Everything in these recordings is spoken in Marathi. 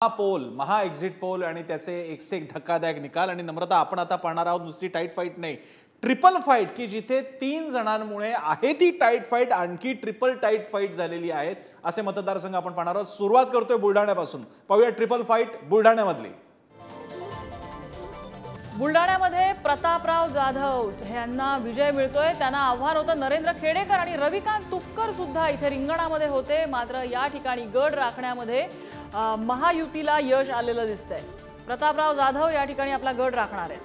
पोल महा एक्झिट पोल आणि त्याचे एक धक्कादायक निकाल आणि नम्रता आपण आता पाहणार आहोत नुसती टाईट फाईट नाही ट्रिपल फाईट की जिथे 3 जणांमुळे आहे ती टाईट फाईट आणखी ट्रिपल टाईट फाईट झालेली आहेत असे मतदारसंघ आपण पाहणार आहोत। सुरुवात करतोय बुलढाण्यापासून पाहूया ट्रिपल फाईट बुलढाण्यामधली। बुलढाण्यामध्ये प्रतापराव जाधव यांना विजय मिळतोय। त्यांना आव्हान होतं नरेंद्र खेडेकर आणि रविकांत तुपकर सुद्धा इथे रिंगणामध्ये होते, मात्र या ठिकाणी गड राखण्यामध्ये महायुतीला यश आलेलं दिसतंय। प्रतापराव जाधव या ठिकाणी आपला गड राखणार आहेत।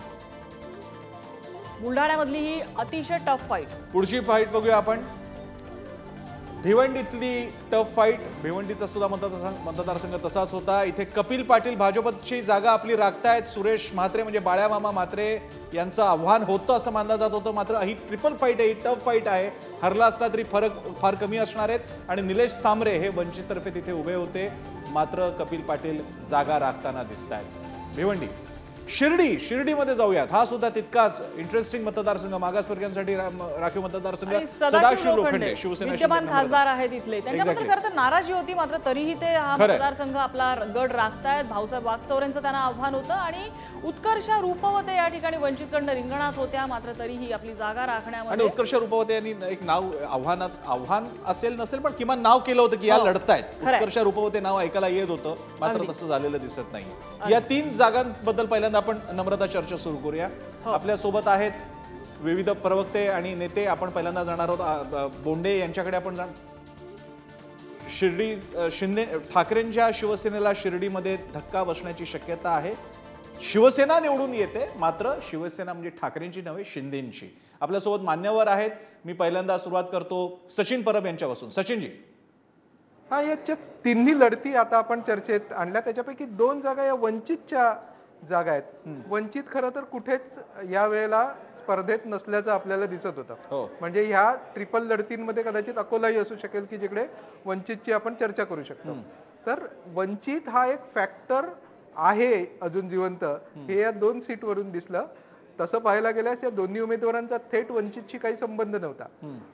बुलढाण्यामधली ही अतिशय टफ फाईट। पुढची फाईट बघूया आपण भिवंडीतली टफ फाईट। भिवंडीचा सुद्धा मतदारसंघ तसाच होता। इथे कपिल पाटील भाजपची जागा आपली राखतायत। सुरेश म्हात्रे म्हणजे बाळ्या मामा म्हात्रे यांचं आव्हान होतं असं मानलं जात होतं, मात्र ही ट्रिपल फाईट आहे, ही टफ फाईट आहे। हरला असला तरी फरक फार कमी असणार आहेत आणि निलेश सांबरे हे वंचिततर्फे तिथे उभे होते, मात्र कपिल पाटील जागा राखताना दिसत आहेत। भिवंडी शिर्डीमध्ये जाऊयात। हा सुद्धा तितकाच इंटरेस्टिंग मतदारसंघ, मागासवर्गीयांसाठी राखीव मतदारसंघ। सदाशिव लोखंडे शिवसेना विद्यमान खासदार आहेत इथले, त्यांच्याबद्दल खरं तर नाराजी होती, मात्र तरीही ते हा मतदारसंघ आपला गड राखतायत। भाऊसाहेब वागचौरेंचं त्यांना आव्हान होतं आणि उत्कर्ष रूपवते या ठिकाणी वंचितकडनं रिंगणात होत्या, मात्र तरीही आपली जागा राखण्यामध्ये आणि उत्कर्ष रूपवते यांनी एक नाव आव्हान असेल नसेल पण किमान नाव केलं होतं की या लढतायत। उत्कर्ष रूपवते नाव ऐकायला येत होतं, मात्र तसं झालेलं दिसत नाही। या 3 जागांबद्दल पहिल्यांदा आपण नम्रता चर्चा सुरू करूया। आपल्या सोबत आहेत विविध प्रवक्ते आणि नेते। आपण पहिल्यांदा जाणार आहोत बोंडे यांच्याकडे। आपण शिंदे ठाकरेंच्या शिवसेनेला शिर्डीमध्ये धक्का बसण्याची शक्यता आहे। शिवसेना निवडून येते, मात्र शिवसेना म्हणजे ठाकरेंची नव्हे शिंदेंची। आपल्यासोबत मान्यवर आहेत। मी पहिल्यांदा सुरुवात करतो सचिन परब यांच्यापासून। सचिनजी, हा याच्या तिन्ही लढती आता आपण चर्चेत आणल्या, त्याच्यापैकी 2 जागा या वंचितच्या जागा आहेत। वंचित खरं तर कुठेच या वेळेला स्पर्धेत नसल्याचं आपल्याला दिसत होतं। म्हणजे ह्या ट्रिपल लढतींमध्ये कदाचित अकोलाही असू शकेल की जिकडे वंचितची आपण चर्चा करू शकतो। तर वंचित हा एक फॅक्टर आहे अजून जिवंत, हे या 2 सीटवरून दिसलं। तसं पाहायला गेल्यास या दोन्ही उमेदवारांचा थेट वंचितशी काही संबंध नव्हता,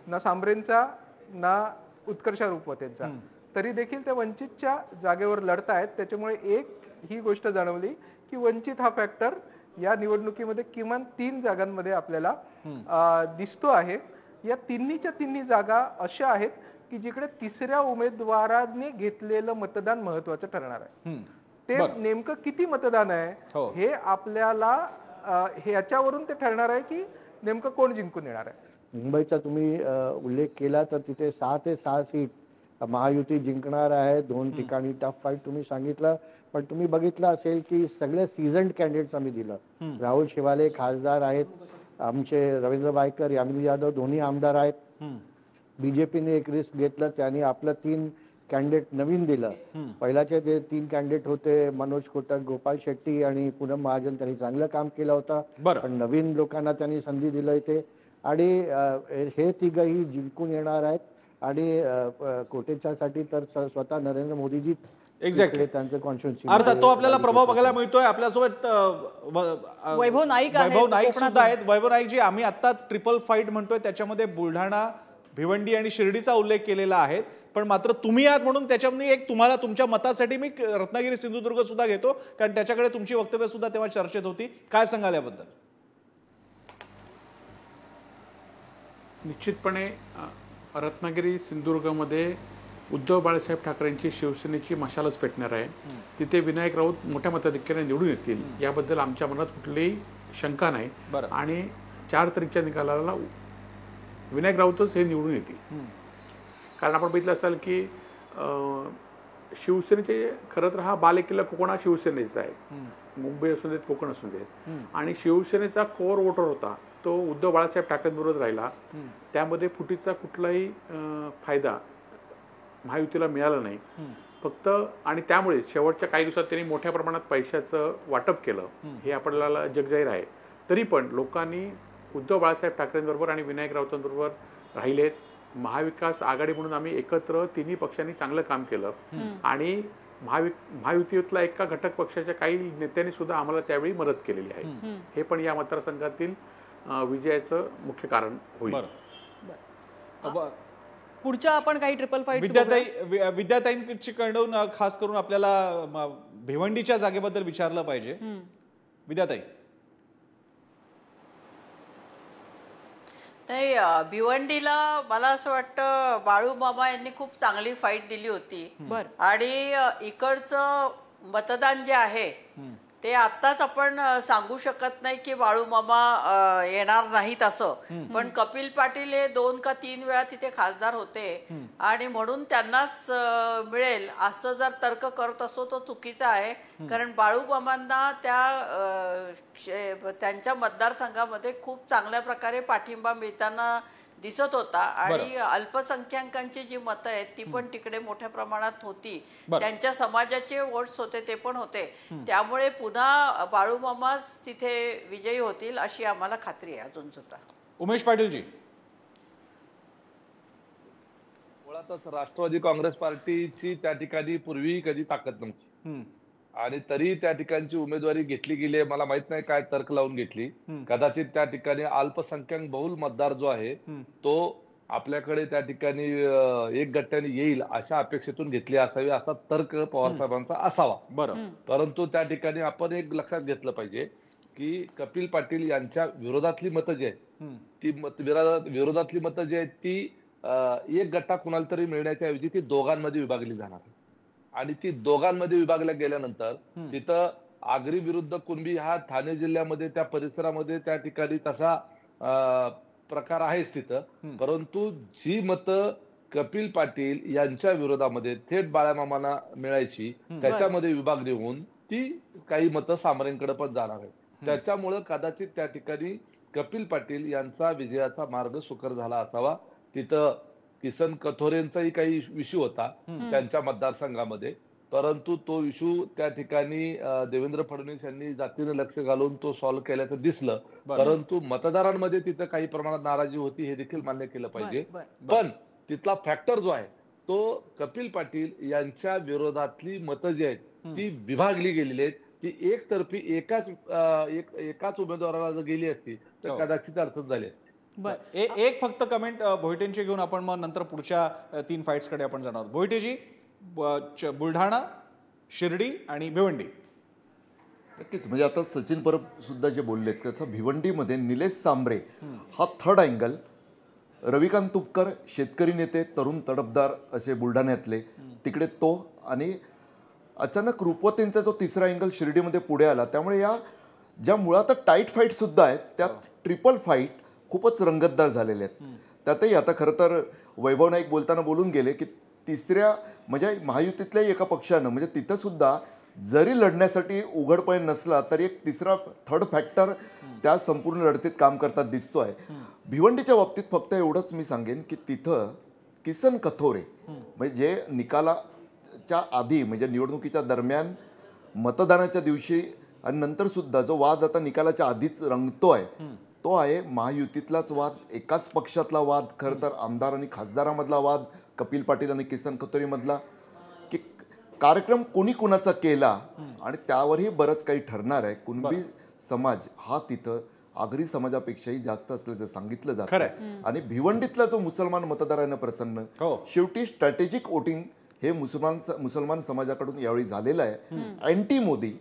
ना सांबरेंचा ना उत्कर्ष रूपवतेंचा, तरी देखील ते वंचितच्या जागेवर लढतायत। त्याच्यामुळे एक ही गोष्ट जाणवली की वंचित हा फॅक्टर या निवडणुकीमध्ये किमान 3 जागांमध्ये आपल्याला दिसतो आहे। या तिन्हीच्या तिन्ही जागा अशा आहेत की जिकडे तिसऱ्या उमेदवाराने घेतलेलं मतदान महत्वाचं ठरणार आहे। ते नेमकं किती मतदान आहे हे आपल्याला ह्याच्यावरून ते ठरणार आहे की नेमकं कोण जिंकून येणार आहे। मुंबईचा तुम्ही उल्लेख केला तर तिथे 6 ते 6 सीट महायुती जिंकणार आहे। 2 ठिकाणी टफ फाईट तुम्ही सांगितलं, पण तुम्ही बघितलं असेल की सगळे सीझन्ड कॅन्डिडेट्स आम्ही दिलं। राहुल शेवाले खासदार आहेत, आमचे रवींद्र बायकर, यामिनी यादव दोन्ही आमदार आहेत। बीजेपीने एक रिस्क घेतलं, त्यांनी आपलं 3 कॅन्डिडेट नवीन दिलं। पहिल्याचे ते 3 कॅन्डिडेट होते मनोज कोटक, गोपाल शेट्टी आणि पूनम महाजन, त्यांनी चांगलं काम केलं होतं, पण नवीन लोकांना त्यांनी संधी दिलं इथे आणि हे तिघही जिंकून येणार आहेत। आणि कोटेच्यासाठी तर स्वतः नरेंद्र मोदीजी एक्झॅक्टली त्यांचं कॉन्स्टिट्युएन्सी अर्थात तो आपल्याला प्रभाव बघायला मिळतोय। आपल्यासोबत वैभव नाईक सुद्धा आहेत। वैभव नाईक जी, आम्ही आता ट्रिपल फाईट म्हणतोय त्याच्यामध्ये बुलढाणा, भिवंडी आणि शिर्डीचा उल्लेख केलेला आहे, पण मात्र तुम्ही आहात म्हणून त्याच्यामध्ये एक तुम्हाला तुमच्या मतासाठी मी रत्नागिरी सिंधुदुर्ग सुद्धा घेतो, कारण त्याच्याकडे तुमची वक्तव्य सुद्धा तेव्हा चर्चेत होती। काय सांगाल याबद्दल? निश्चितपणे रत्नागिरी सिंधुदुर्गमध्ये उद्धव बाळासाहेब ठाकरेंची शिवसेनेची मशालच पेटणार आहे। तिथे विनायक राऊत मोठ्या मताधिक्याने निवडून येतील याबद्दल आमच्या मनात कुठलीही शंका नाही आणि 4 तारीखच्या निकालाला विनायक राऊतच हे निवडून येतील। कारण आपण बघितलं असाल की शिवसेनेचे खरं तर हा बालेकिल्ला कोकण हा शिवसेनेचा आहे, मुंबई असू देत कोकण असू देत, आणि शिवसेनेचा कोर वोटर होता तो उद्धव बाळासाहेब ठाकरेंबरोबर राहिला। त्यामध्ये फुटीचा कुठलाही फायदा महायुतीला मिळाला नाही फक्त, आणि त्यामुळे शेवटच्या काही दिवसात त्यांनी मोठ्या प्रमाणात पैशाचं वाटप केलं हे आपल्याला जगजाहीर आहे। तरी पण लोकांनी उद्धव बाळासाहेब ठाकरेंबरोबर आणि विनायक राऊतांबरोबर राहिलेत। महाविकास आघाडी म्हणून आम्ही एकत्र तिन्ही पक्षांनी चांगलं काम केलं आणि महायुतीतला एका घटक पक्षाच्या काही नेत्यांनी सुद्धा आम्हाला त्यावेळी मदत केलेली आहे। हे पण या मतदारसंघातील विजयाचं मुख्य कारण होईल। पुढच्या आपण काही ट्रिपल फाईट विद्याताईंची कडून खास करून आपल्याला भिवंडीच्या जागेबद्दल विचारलं पाहिजे. विद्याताई. नाही, भिवंडीला मला असं वाटतं बाळू मामा यांनी खूप चांगली फाईट दिली होती. आणि इकडचं मतदान जे आहे ते आत्ताच आपण सांगू शकत नाही की बाळू मामा येणार नाहीत असं, पण कपिल पाटील हे 2 का 3 वेळा तिथे खासदार होते आणि म्हणून त्यांनाच मिळेल असं जर तर्क करत असो तो चुकीचा आहे. कारण बाळू मामांना त्यांच्या मतदारसंघामध्ये खूप चांगल्या प्रकारे पाठिंबा मिळताना दिसत होता आणि अल्पसंख्याकांची जी मतं आहेत ती पण तिकडे मोठ्या प्रमाणात होती. त्यांच्या समाजाचे वोट्स होते ते पण होते. त्यामुळे पुन्हा बाळू मामाच तिथे विजयी होतील अशी आम्हाला खात्री आहे अजून सुद्धा. उमेश पाटीलजी. मुळातच राष्ट्रवादी काँग्रेस पार्टीची त्या ठिकाणी पूर्वी कधी ताकद नव्हती आणि तरी त्या ठिकाणची उमेदवारी घेतली गेली. मला माहित नाही काय तर्क लावून घेतली. कदाचित त्या ठिकाणी अल्पसंख्याक बहुल मतदार जो आहे तो आपल्याकडे त्या ठिकाणी एक गट्ट्याने येईल अशा अपेक्षेतून घेतली असावी असा तर्क पवार साहेबांचा असावा. परंतु त्या ठिकाणी आपण एक लक्षात घेतलं पाहिजे की कपिल पाटील यांच्या विरोधातली मतं जी आहेत ती विरोधातली मतं जी आहेत ती एक गट्टा कुणाला तरी मिळण्याच्या ऐवजी ती दोघांमध्ये विभागली जाणार आणि ती दोघांमध्ये विभागल्या गेल्यानंतर तिथं आगरी विरुद्ध कुणबी हा ठाणे जिल्ह्यामध्ये त्या परिसरामध्ये त्या ठिकाणी तसा प्रकार आहेच तिथं. परंतु जी मतं कपिल पाटील यांच्या विरोधामध्ये थेट बाळामामांना मिळायची त्याच्यामध्ये विभागणी होऊन ती काही मतं सामरेंकडे पण जाणार आहेत. त्याच्यामुळं कदाचित त्या ठिकाणी कपिल पाटील यांचा विजयाचा मार्ग सुकर झाला असावा. तिथं किसन कथोरेंचाही काही इश्यू होता त्यांच्या मतदारसंघामध्ये, परंतु तो इश्यू त्या ठिकाणी देवेंद्र फडणवीस यांनी जातीनं लक्ष घालून तो सॉल्व्ह केल्याचं दिसलं. परंतु मतदारांमध्ये तिथं काही प्रमाणात नाराजी होती हे देखील मान्य केलं पाहिजे. पण तिथला फॅक्टर जो आहे तो कपिल पाटील यांच्या विरोधातली मतं जी आहेत ती विभागली गेलेली आहेत. ती एकतर्फी एकाच उमेदवाराला जर गेली असती तर कदाचित अडचण झाली असती. एक फक्त कमेंट भोईटेंची घेऊन आपण मग नंतर पुढच्या 3 फाईट्स कडे आपण जाणार. भोईटेजी, बुलढाणा, शिर्डी आणि भिवंडी. नक्कीच, म्हणजे आता सचिन परब सुद्धा जे बोललेत त्याचं भिवंडीमध्ये निलेश सांबरे हा थर्ड अँगल, रविकांत तुपकर शेतकरी नेते तरुण तडफदार असे बुलढाण्यातले तिकडे तो, आणि अचानक रुपवतेंचा जो तिसरा अँगल शिर्डीमध्ये पुढे आला. त्यामुळे या ज्या मुळात टाईट फाईट सुद्धा आहेत त्यात ट्रिपल फाईट खूपच रंगतदार झालेले आहेत. त्यातही आता खरं तर वैभव नाईक बोलताना बोलून गेले की तिसऱ्या म्हणजे महायुतीतल्याही एका पक्षानं म्हणजे तिथं सुद्धा जरी लढण्यासाठी उघडपणे नसला तरी एक तिसरा थर्ड फॅक्टर त्या संपूर्ण लढतीत काम करतात दिसतोय. भिवंडीच्या बाबतीत फक्त एवढंच मी सांगेन की तिथं किसन कथोरे म्हणजे जे निकालाच्या आधी म्हणजे निवडणुकीच्या दरम्यान मतदानाच्या दिवशी आणि नंतर सुद्धा जो वाद आता निकालाच्या आधीच रंगतोय तो आहे महायुतीतलाच वाद, एकाच पक्षातला वाद, खरं तर आमदार आणि खासदारामधला वाद, कपिल पाटील आणि किसन कथोरेमधला, की कार्यक्रम कोणी कुणाचा केला आणि त्यावरही बरंच काही ठरणार आहे. कुणबी समाज हा तिथं आगरी समाजापेक्षाही जास्त असल्याचं सांगितलं जातं आणि भिवंडीतला जो मुसलमान मतदार आहे ना प्रसन्न, शेवटी स्ट्रॅटेजिक वोटिंग हे मुसलमान समाजाकडून यावेळी झालेलं आहे. अँटी मोदी,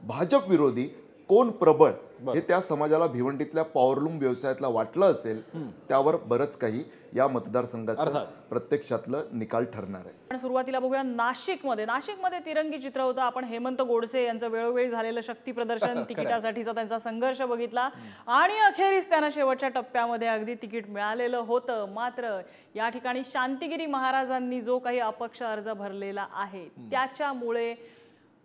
भाजप विरोधी, कोण प्रबळ हे त्या समाजाला भिवंडीतल्या पॉवरलूम व्यवसायातला वाटलं असेल त्यावर बरंच काही या मतदारसंघाचं प्रत्यक्षातलं निकाल ठरणार आहे. सुरुवातीला बघूया नाशिकमध्ये तिरंगी चित्र होतं. आपण हेमंत गोडसे यांचं वेळोवेळी झालेलं शक्ती प्रदर्शन, तिकिटासाठीचा त्यांचा संघर्ष बघितला आणि अखेरीस त्यांना शेवटच्या टप्प्यामध्ये अगदी तिकीट मिळालेलं होतं. मात्र या ठिकाणी शांतिगिरी महाराजांनी जो काही अपक्ष अर्ज भरलेला आहे त्याच्यामुळे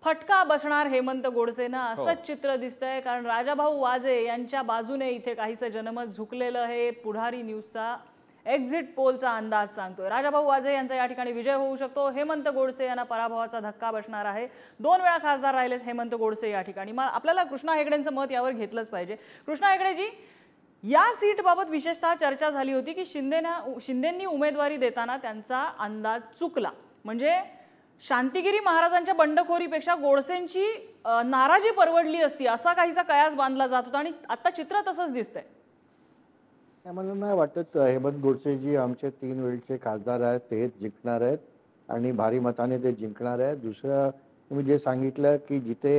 फटका बसणार हेमंत गोडसेंना असंच चित्र दिसतंय. कारण राजाभाऊ वाजे यांच्या बाजूने इथे काहीसं जनमत झुकलेलं हे पुढारी न्यूजचा एक्झिट पोलचा अंदाज सांगतोय. राजाभाऊ वाजे यांचा या ठिकाणी विजय होऊ शकतो. हेमंत गोडसे यांना पराभवाचा धक्का बसणार आहे. 2 वेळा खासदार राहिलेत हेमंत गोडसे या ठिकाणी. आपल्याला कृष्णा हेगडेंचं मत यावर घेतलंच पाहिजे. कृष्णा हेगडेजी, या सीटबाबत विशेषतः चर्चा झाली होती की शिंदेंनी उमेदवारी देताना त्यांचा अंदाज चुकला. म्हणजे शांतिगिरी महाराजांच्या बंडखोरीपेक्षा गोडसेंची नाराजी परवडली असती असा काहीसा कयास बांधला जात होता आणि आता चित्र तसंच दिसतंय. मला नाही वाटत हेमंत गोडसे जी आमचे 3 वेळचे खासदार आहेत तेच जिंकणार आहेत आणि भारी मताने ते जिंकणार आहेत. दुसरं तुम्ही जे सांगितलं की जिथे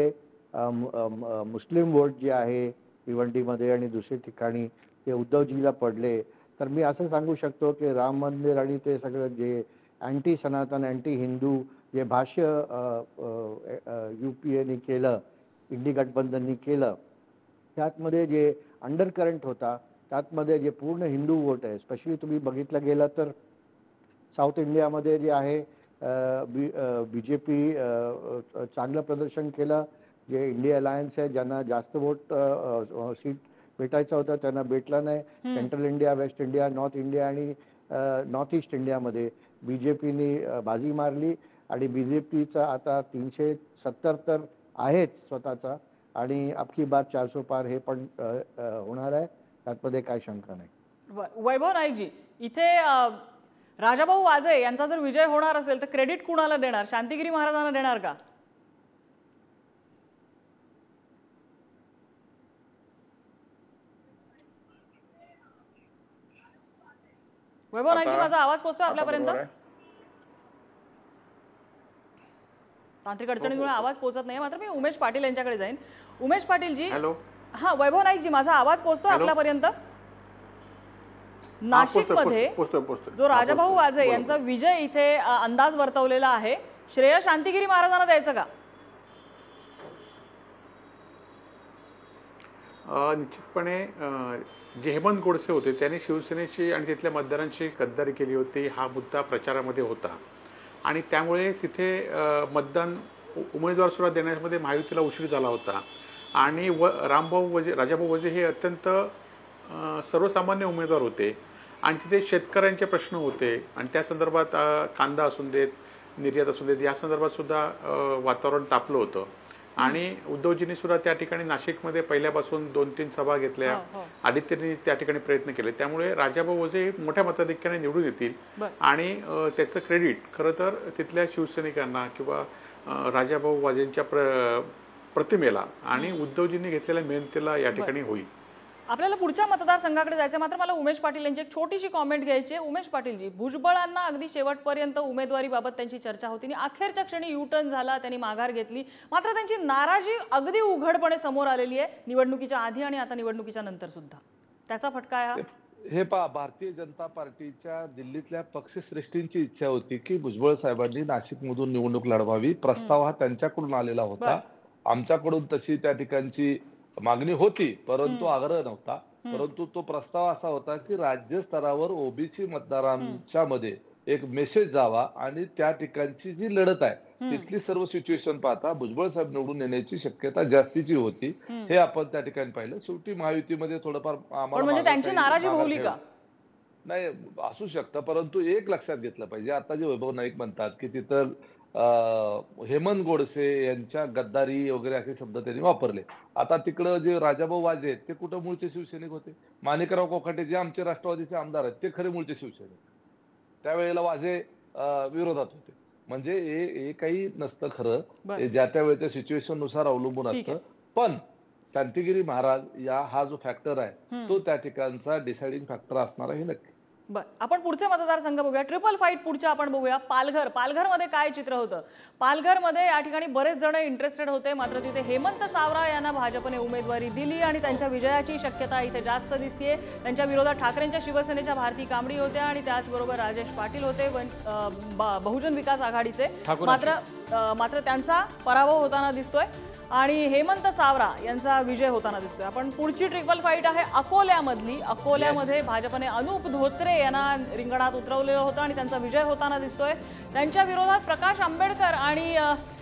मुस्लिम वोट जे आहे भिवंडीमध्ये आणि दुसऱ्या ठिकाणी ते उद्धवजीला पडले, तर मी असं सांगू शकतो की राम मंदिर आणि ते सगळं जे अँटी सनातन अँटी हिंदू जे भाष्य UPAने केलं, इंडी गठबंधननी केलं, त्यातमध्ये जे अंडर करंट होता, त्यातमध्ये जे पूर्ण हिंदू वोट आहे, स्पेशली तुम्ही बघितलं गेलं तर साऊथ इंडियामध्ये जे आहे BJP चांगलं प्रदर्शन केलं. जे इंडिया अलायन्स आहे ज्यांना जास्त वोट सीट भेटायचं होतं त्यांना भेटलं नाही. Central India, waste India, north India आणि नॉर्थ ईस्ट इंडियामध्ये BJPने बाजी मारली आणि BJPचा आता 370 तर आहेच स्वतःचा आणि अबकी बार 400 पार हे पण होणार आहे, त्यातमध्ये काय शंका नाही. वैभव नाईकजी, इथे राजाभाऊ वाजे यांचा जर विजय होणार असेल तर क्रेडिट कुणाला देणार? शांतिगिरी महाराजांना देणार का? वैभव नाईकजी, माझा आवाज पोहोचतोय आपल्यापर्यंत? तांत्रिक अडचणीमुळे आवाज पोहोचत नाही, मात्र मी उमेश पाटील यांच्याकडे जाईन. उमेश पाटीलजी. हा, वैभव नाईकजी, माझा आवाज पोहोचतोय आपल्यापर्यंत? नाशिकमध्ये जो राजाभाऊ वाजे यांचा विजय इथे अंदाज वर्तवलेला आहे, श्रेय शांतिगिरी महाराजांना द्यायचं का? निश्चितपणे जे हेमंत गोडसे होते त्यांनी शिवसेनेची आणि तिथल्या मतदारांची गद्दारी केली होती, हा मुद्दा प्रचारामध्ये होता आणि त्यामुळे तिथे मतदान उमेदवार सुद्धा देण्यामध्ये महायुतीला उशीर झाला होता आणि राजाभाऊ वजे हे अत्यंत सर्वसामान्य उमेदवार होते आणि तिथे शेतकऱ्यांचे प्रश्न होते आणि त्या संदर्भात कांदा असून देत, निर्यात असून देत, या संदर्भात सुद्धा वातावरण तापलं होतं आणि उद्धवजींनी सुद्धा त्या ठिकाणी नाशिकमध्ये पहिल्यापासून 2-3 सभा घेतल्या. आदित्यनी त्या ठिकाणी प्रयत्न केले. त्यामुळे राजाभाऊ वजे मोठ्या मताधिक्याने निवडून येतील आणि त्याचं क्रेडिट खरं तर तिथल्या शिवसैनिकांना किंवा राजाभाऊ वाजेंच्या प्रतिमेला आणि उद्धवजींनी घेतलेल्या मेहनतीला या ठिकाणी होईल. आपल्याला पुढच्या मतदारसंघाकडे जायचं, मात्र मला उमेश पाटील यांची एक छोटीशी कॉमेंट घ्यायची आहे. उमेश पाटीलजी, भुजबळांना अगदी शेवटपर्यंत उमेदवारीबाबत त्यांची चर्चा होती आणि अखेरच्या क्षणी U-टर्न झाला, त्यांनी माघार घेतली, मात्र त्यांची नाराजी अगदी उघडपणे समोर आलेली आहे निवडणुकीच्या आधी आणि आता निवडणुकीच्या नंतर सुद्धा. त्याचा फटका आहे हे पहा, भारतीय जनता पार्टीच्या दिल्लीतल्या पक्षश्रेष्ठींची इच्छा होती की भुजबळ साहेबांनी नाशिकमधून निवडणूक लढवावी. प्रस्ताव हा त्यांच्याकडून आलेला होता, आमच्याकडून तशी त्या ठिकाणची मागणी होती, परंतु आग्रह नव्हता. परंतु तो प्रस्ताव असा होता की राज्य स्तरावर ओबीसी मतदारांच्या मध्ये एक मेसेज जावा आणि त्या ठिकाणची जी लढत आहे तिथली सर्व सिच्युएशन पाहता भुजबळ साहेब निवडून येण्याची शक्यता जास्तीची होती. हे आपण त्या ठिकाणी पाहिलं. शेवटी महायुतीमध्ये थोडंफार म्हणजे त्यांची नाराजी भोवली का? नाही, असू शकतं, परंतु एक लक्षात घेतलं पाहिजे, आता जे वैभव नाईक म्हणतात की तिथं हेमंत गोडसे यांच्या गद्दारी वगैरे असे शब्द त्यांनी वापरले. आता तिकडं जे राजाभाऊ वाजे आहेत ते कुठं मूळचे शिवसैनिक होते? माणिकराव कोकाटे जे आमचे राष्ट्रवादीचे आमदार आहेत ते खरे मूळचे शिवसैनिक. त्यावेळेला वाजे विरोधात होते. म्हणजे हे काही नसतं खरं, ज्या त्या वेळेच्या सिच्युएशन नुसार अवलंबून असतं. पण शांतिगिरी महाराज हा जो फॅक्टर आहे तो त्या ठिकाणचा डिसाइडिंग फॅक्टर असणार आहे, हे नक्की. बरं, आपण पुढचे मतदारसंघ बघूया. ट्रिपल फाईट पुढच्या आपण बघूया. पालघरमध्ये काय चित्र होतं? पालघरमध्ये या ठिकाणी बरेच जण इंटरेस्टेड होते, मात्र तिथे हेमंत सावरा यांना भाजपने उमेदवारी दिली आणि त्यांच्या विजयाची शक्यता इथे जास्त दिसतेय. त्यांच्या विरोधात ठाकरेंच्या शिवसेनेच्या भारती कांबडी होत्या आणि त्याचबरोबर राजेश पाटील होते बहुजन विकास आघाडीचे, मात्र त्यांचा पराभव होताना दिसतोय आणि हेमंत सावरा यांचा विजय होताना दिसतोय. आपण पुढची ट्रिपल फाईट आहे अकोल्यामधली. अकोल्यामध्ये भाजपने अनुप धोत्रे यांना रिंगणात उतरवलेलं होतं आणि त्यांचा विजय होताना दिसतोय. त्यांच्या विरोधात प्रकाश आंबेडकर आणि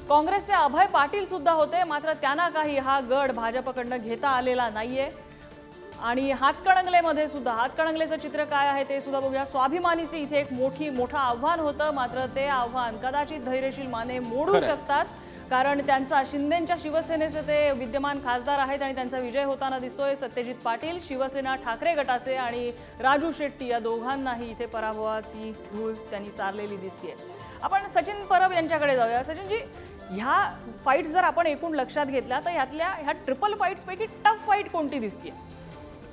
काँग्रेसचे अभय पाटील सुद्धा होते, मात्र त्यांना काही हा गड भाजपकडनं घेता आलेला नाहीये. आणि हातकणंगलेमध्ये सुद्धा हातकणंगलेचं चित्र काय आहे ते सुद्धा बघूया. स्वाभिमानीचे इथे एक मोठं आव्हान होतं, मात्र ते आव्हान कदाचित धैर्यशील माने मोडू शकतात, कारण त्यांचा शिंदेच्या शिवसेनेचे ते विद्यमान खासदार आहेत आणि त्यांचा विजय होताना दिसतोय. सत्यजित पाटील शिवसेना ठाकरे गटाचे आणि राजू शेट्टी या दोघांनाही इथे पराभवाची धूळ त्यांनी चारलेली दिसतेय. आपण सचिन परब यांच्याकडे जाऊया. सचिनजी, ह्या फाईट्स जर आपण एकूण लक्षात घेतल्या तर ह्या ट्रिपल फाईट्स पैकी टफ फाईट कोणती दिसते?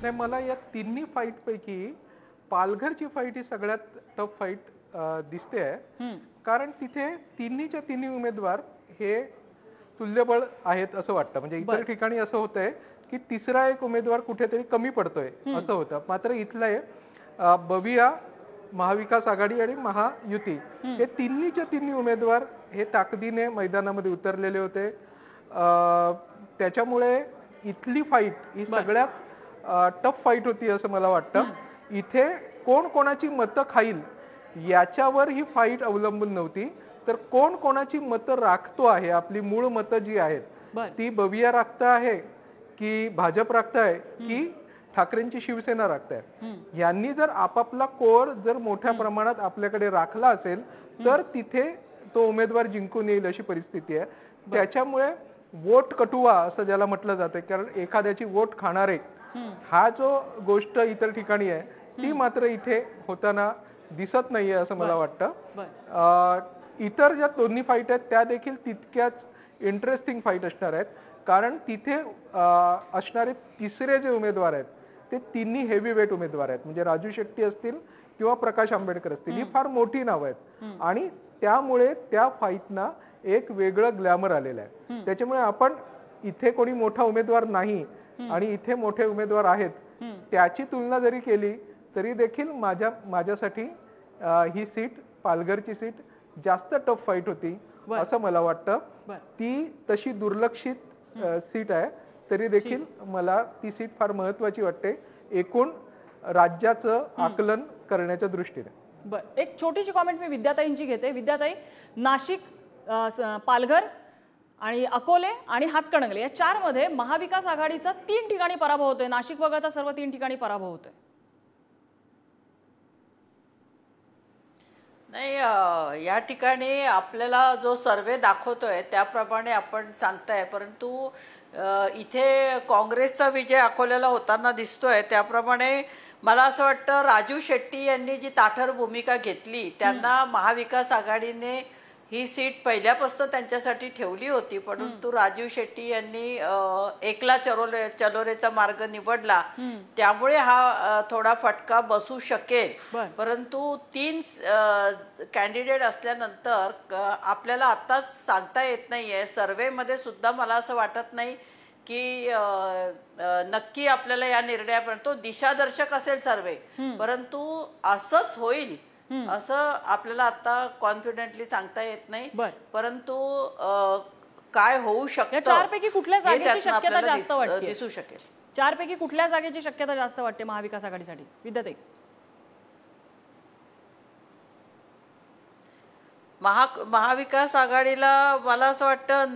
नाही, मला या तिन्ही फाईट पैकी पालघरची फाईट ही सगळ्यात टफ फाईट दिसते आहे, कारण तिथे तिन्ही उमेदवार हे तुल्यबळ आहेत असं वाटतं. म्हणजे इतर ठिकाणी असं होतंय की तिसरा एक उमेदवार कुठेतरी कमी पडतोय असं होतं. मात्र इथलं बविया, महाविकास आघाडी आणि महायुती हे तिन्हीच्या तिन्ही उमेदवार हे ताकदीने मैदानामध्ये उतरलेले होते. त्याच्यामुळे इथली फाईट ही सगळ्यात टफ फाईट होती असं मला वाटतं. इथे कोण कोणाची मतं खाईल याच्यावर ही फाईट अवलंबून नव्हती, तर कोण कोणाची मतं राखतो आहे, आपली मूळ मतं जी आहेत ती बविया राखत आहे की भाजप राखत आहे की ठाकरेंची शिवसेना राखत आहे. यांनी जर आपापला कोर जर मोठ्या प्रमाणात आपल्याकडे राखला असेल तर तिथे तो उमेदवार जिंकून येईल अशी परिस्थिती आहे. त्याच्यामुळे वोट कटुआ असं ज्याला म्हटलं जातं, कारण एखाद्याची वोट खाणारे हा जो गोष्ट इतर ठिकाणी आहे ती मात्र इथे होताना दिसत नाहीये असं मला वाटतं. इतर ज्या दोन्ही फाईट आहेत त्या देखील तितक्याच इंटरेस्टिंग फाईट असणार आहेत, कारण तिथे असणारे तिसरे जे उमेदवार आहेत ते तिन्ही हेवी वेट उमेदवार आहेत. म्हणजे राजू शेट्टी असतील किंवा प्रकाश आंबेडकर असतील, ही फार मोठी नावं आहेत आणि त्यामुळे त्या फाईटना एक वेगळं ग्लॅमर आलेलं आहे. त्याच्यामुळे आपण इथे कोणी मोठा उमेदवार नाही आणि इथे मोठे उमेदवार आहेत त्याची तुलना जरी केली तरी देखील माझ्यासाठी ही सीट, पालघरची सीट जास्त टफ फाईट होती असं मला वाटतं. ती तशी दुर्लक्षित सीट आहे तरी देखील मला ती सीट फार महत्वाची वाटते एकूण राज्याचं आकलन करण्याच्या दृष्टीने. बरं, एक छोटीशी कॉमेंट मी विद्याताईंची घेते. विद्याताई, नाशिक, पालघर आणि अकोले आणि हातकणंगले या 4 मध्ये महाविकास आघाडीचा 3 ठिकाणी पराभव होतोय. नाशिक वगळता सर्व 3 ठिकाणी पराभव होतोय. नाही, या ठिकाणी आपल्याला जो सर्वे दाखवतोय त्याप्रमाणे आपण सांगताय, परंतु इथे काँग्रेसचा विजय अकोल्याला होताना दिसतोय. त्याप्रमाणे मला असं वाटतं राजू शेट्टी यांनी जी ताठर भूमिका घेतली, त्यांना महाविकास आघाडीने ही सीट पहिल्यापासून त्यांच्यासाठी ठेवली होती, परंतु राजू शेट्टी यांनी एकला चलोरेचा मार्ग निवडला, त्यामुळे हा थोडा फटका बसू शकेल. परंतु 3 कॅन्डिडेट असल्यानंतर आपल्याला आताच सांगता येत नाहीये. सर्वेमध्ये सुद्धा मला असं वाटत नाही की नक्की आपल्याला या निर्णयापर्यंत तो दिशादर्शक असेल सर्वे, परंतु असंच होईल असं आपल्याला आता कॉन्फिडेंटली सांगता येत नाही. परंतु काय होऊ शकतं, 4 पैकी कुठल्या जागेची शक्यता जास्त वाटते, दिसू शकेल. 4 पैकी कुठल्या जागेची शक्यता जास्त वाटते महाविकास आघाडीसाठी? विद्याताई, महाविकास आघाडीला मला असं वाटतं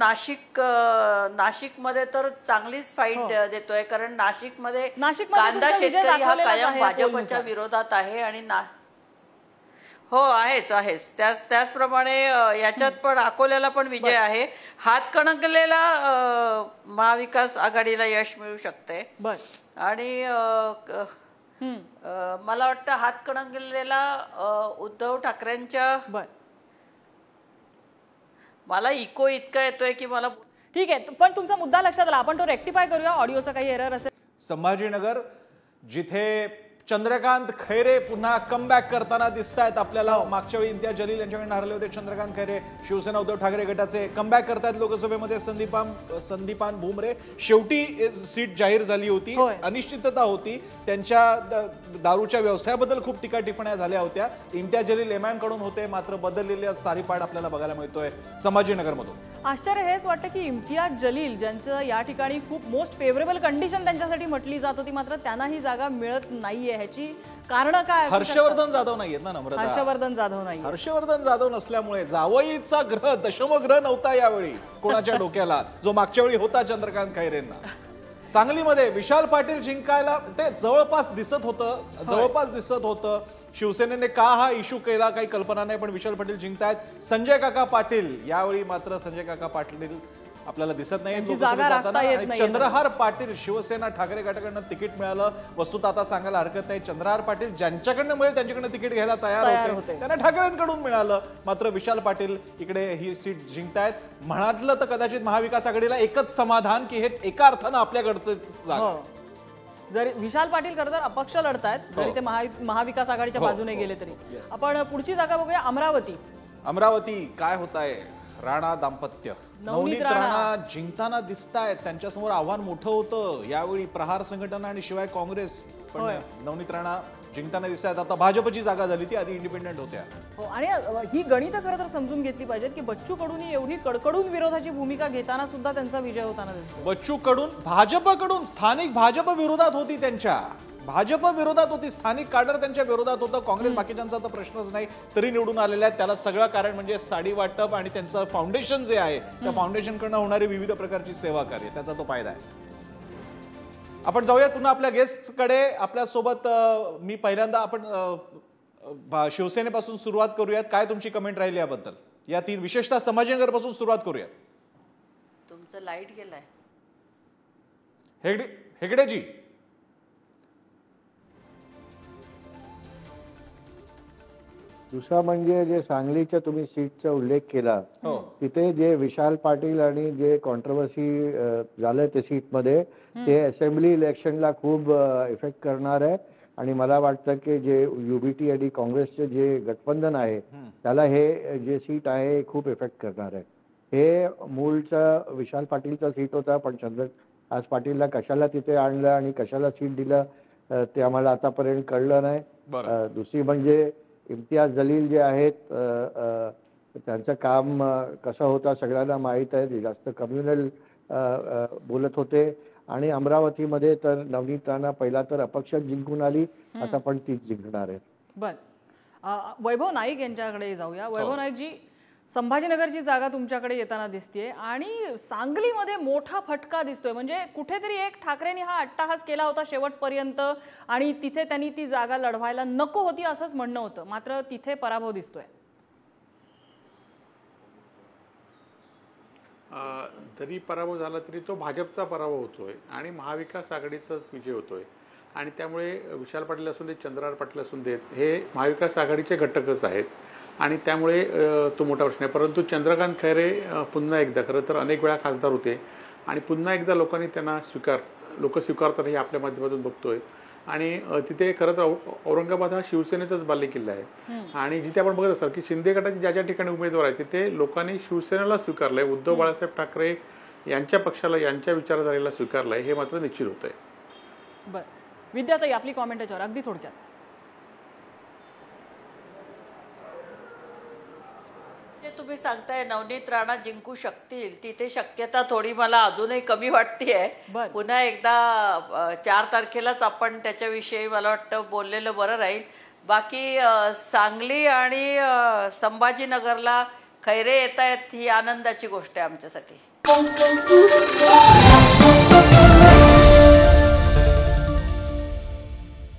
नाशिकमध्ये तर चांगलीच फाईट देतोय, कारण नाशिकमध्ये कांदा शेतकरी हा कायम भाजपच्या विरोधात आहे आणि हो आहेच. त्याचप्रमाणे याच्यात पण अकोल्याला पण विजय आहे. हातकणंगलेला महाविकास आघाडीला यश मिळू शकते आणि मला वाटतं हातकणंगलेला उद्धव ठाकरेंच्या मला इको इतका येतोय की मला. ठीक आहे, पण तुमचा मुद्दा लक्षात आला, आपण तो रेक्टिफाय करूया. ऑडिओचा काही एरर असेल. संभाजीनगर, जिथे चंद्रकांत खैरे पुन्हा कमबॅक करताना दिसत आहेत आपल्याला. मागच्या वेळी इम्तियाज जलील यांच्याकडे हरले होते चंद्रकांत खैरे. शिवसेना उद्धव ठाकरे गटाचे कमबॅक करतायत लोकसभेमध्ये. संदीपान भुमरे, शेवटी सीट जाहीर झाली होती, अनिश्चितता होती. त्यांच्या दारूच्या व्यवसायाबद्दल खूप टीका टिप्पण्या झाल्या होत्या. इम्तियाज जलील एमआयएम कडून होते, मात्र बदललेली सारीपाड आपल्याला बघायला मिळतोय संभाजीनगरमधून. आश्चर्य हेच वाटतं की इम्तियाज जलील, ज्यांचं या ठिकाणी खूप मोस्ट फेवरेबल कंडिशन त्यांच्यासाठी म्हटली जात होती, मात्र त्यांना ही जागा मिळत नाहीये. ह्याची कारण काय? हर्षवर्धन जाधव नाहीयेत ना नम्रता. हर्षवर्धन जाधव नसल्यामुळे जावईचा ग्रह, दशमग्रह नव्हता यावेळी कोणाच्या डोक्याला, जो मागच्या वेळी होता चंद्रकांत खैरेंना. सांगलीमध्ये विशाल पाटील जिंकायला ते जवळपास दिसत होतं. शिवसेनेने का हा इश्यू केला काही कल्पना नाही, पण विशाल पाटील जिंकतायत. संजय काका पाटील, यावेळी मात्र संजय काका पाटील आपल्याला दिसत नाही लोकसभेत जाताना. आणि चंद्रहार पाटील, शिवसेना ठाकरे गटाकडनं तिकीट मिळालं. वस्तुतः आता सांगायला हरकत नाही, चंद्रहार पाटील ज्यांच्याकडनं मिळेल त्यांच्याकडनं तिकीट घ्यायला तयार होते, त्यांना ठाकरेंकडून मिळालं. मात्र विशाल पाटील इकडे ही सीट जिंकतायत. म्हणालं तर कदाचित महाविकास आघाडीला एकच समाधान की हे एका अर्थानं आपल्याकडचंच जागा. जर विशाल पाटील खरं तर अपक्ष लढतायत, जरी ते महाविकास आघाडीच्या बाजूने गेले तरी. आपण पुढची जागा बघूया. अमरावती काय होत आहे? राणा दाम्पत्य नवनीत राणा जिंकताना दिसतायत, त्यांच्यासमोर आव्हान मोठं होतं यावेळी प्रहार संघटना आणि शिवाय काँग्रेस, पण नवनीत राणा जिंकताना दिसतायत. आता भाजपची जागा झाली, ती आधी इंडिपेंडेंट होत्या. हो, आणि ही गणितं खरं तर समजून घेतली पाहिजेत की बच्चू कडूंनी एवढी कडकडून विरोधाची भूमिका घेताना सुद्धा त्यांचा विजय होताना दिसतो. बच्चू कडून भाजपकडून, स्थानिक भाजप विरोधात होती, त्यांच्या भाजप विरोधात होती, स्थानिक काडर त्यांच्या विरोधात होतं. काँग्रेस बाकीच्यांचा तर प्रश्नच नाही, तरी निवडून आलेल्या आहेत. त्याला सगळं कारण म्हणजे साडी वाटप आणि त्यांचं फाउंडेशन जे आहे, त्या फाउंडेशनकडनं होणारी विविध प्रकारची सेवा कार्य, त्याचा तो फायदा आहे. आपण जाऊयात पुन्हा आपल्या गेस्टकडे. आपल्यासोबत मी पहिल्यांदा आपण शिवसेनेपासून सुरुवात करूयात. काय तुमची कमेंट राहिली याबद्दल? या तीन, विशेषतः संभाजीनगर पासून सुरुवात करूयात. तुमचं लाईट गेलाय हेगडेजी. दुसरा म्हणजे जे सांगलीच्या तुम्ही सीटचा उल्लेख केला, तिथे जे विशाल पाटील आणि जे कॉन्ट्रोवर्सी झालं ते सीटमध्ये, ते असेंब्ली इलेक्शनला खूप इफेक्ट करणार आहे. आणि मला वाटतं की जे युबीटी आणि काँग्रेसचे जे गठबंधन आहे त्याला हे जे सीट आहे खूप इफेक्ट करणार आहे. हे मूळचं विशाल पाटीलचा सीट होता, पण चंद्रकांत पाटीलला कशाला तिथे आणलं आणि कशाला सीट दिलं ते आम्हाला आतापर्यंत कळलं नाही. दुसरी म्हणजे इम्तियाज जलील जे आहेत, त्यांचं काम कसं होतं सगळ्यांना माहीत आहे. जास्त कम्युनल बोलत होते. आणि अमरावतीमध्ये तर नवनीत राणा पहिला तर अपक्ष जिंकून आली, आता पण तीच जिंकणार आहे. बर, वैभव नाईक यांच्याकडे जाऊया. वैभव नाईकजी, संभाजीनगरची जागा तुमच्याकडे येताना दिसतेय आणि सांगलीमध्ये मोठा फटका दिसतोय. म्हणजे कुठेतरी एक ठाकरेंनी हा अट्टाहास केला होता शेवटपर्यंत आणि तिथे त्यांनी ती जागा लढवायला नको होती असंच म्हणणं होतं, मात्र तिथे पराभव दिसतोय. जरी पराभव झाला तरी तो भाजपचा पराभव होतोय आणि महाविकास आघाडीचाच विजय होतोय. आणि त्यामुळे विशाल पाटील असून देत, चंद्रकांत पाटील असून देत, हे महाविकास आघाडीचे घटकच आहेत आणि त्यामुळे तो मोठा प्रश्न आहे. परंतु चंद्रकांत खैरे पुन्हा एकदा, खरं तर अनेक वेळा खासदार होते आणि पुन्हा एकदा लोकांनी त्यांना लोक स्वीकारतात हे आपल्या माध्यमातून बघतोय. आणि तिथे खरं तर औरंगाबाद हा शिवसेनेचाच बालेकिल्ला आहे. आणि जिथे आपण बघत असाल की शिंदे गटाचे ज्या ज्या ठिकाणी उमेदवार आहेत तिथे लोकांनी शिवसेनेला स्वीकारलंय, उद्धव बाळासाहेब ठाकरे यांच्या पक्षाला, यांच्या विचारधारेला स्वीकारलंय, हे मात्र निश्चित होत आहे. बरं, विद्याताई आपली कॉमेंट याच्यावर अगदी थोडक्यात. तुम्ही सांगताय नवनीत राणा जिंकू शकतील, तिथे शक्यता थोडी मला अजूनही कमी वाटतेय. पुन्हा एकदा 4 तारखेलाच आपण त्याच्याविषयी मला वाटतं बोललेलं बरं राहील. बाकी सांगली आणि संभाजीनगरला खैरे येत आहेत ही आनंदाची गोष्ट आहे आमच्यासाठी.